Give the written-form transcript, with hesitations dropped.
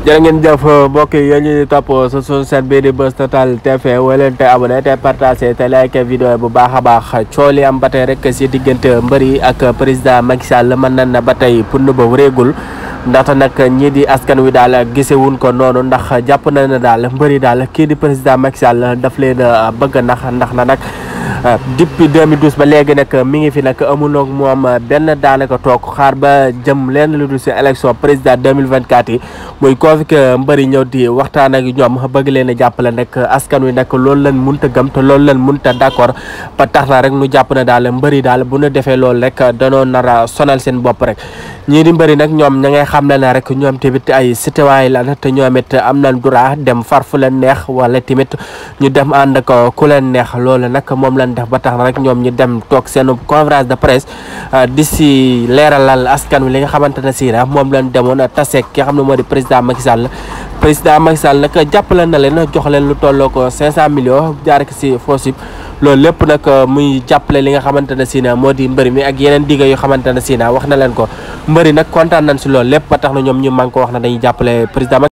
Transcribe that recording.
jërë ngeen jëf mbokk yi yéen ñi topp sa suñu seen bii di Buzz Total TV wala leen te abonné te partagé te like vidéo bu baax a baax cooli am ba tey rek si diggante mbër yi ak président Macky Sall mën nañ na ba tey pour nu ba réegul ndaxte nag ñii di askan wi daal gisewuñ ko noonu ndax jàpp na ne daal mbër yi daal kii di président Macky Sall daf leen bëgg ndax na nag depuis 2012 ba léegi nag mi ngi fi nag amuloo moom benn daanaka toog xaar ba jëm leen lu dul si élection président 2024 yi muy convoqué mbëri ñëw di waxtaan ak ñoom bëgg leen a jàppale nag askan wi nag loolu leen mënta gëm te loolu leen mënta d'accord ba tax na rek nu jàpp na daal mbëri daal bu ñu defee loolu rek danoo nar a sonal seen bopp rek ñii di mbëri nag ñoom ña ngay xam ne ne rek ñoom tamit ay citoyen la te ñoom it am nañ droit dem far fu leen neex wala tamit ñu dem ànd ak ku leen neex loolu nag moom lañ def ba tax na rek ñoom ñu dem toog seen conférence de presse di si leeralal askan wi li nga xamante ne si moom lañ demoon taseeg ki nga xam ne moo di président Macky Sall nag jàppale na leen jox leen lu tolloo ko 500 millions jaar ko si FOSIP loolu lépp nag muy jàppale li nga xamante ne si moo di mbëri mi ak yeneen digga yu xamante ne si wax na leen ko mbëri nag kontaan nañ si loolu lépp ba tax na ñoom ñu man ko wax na dañuy jàppale président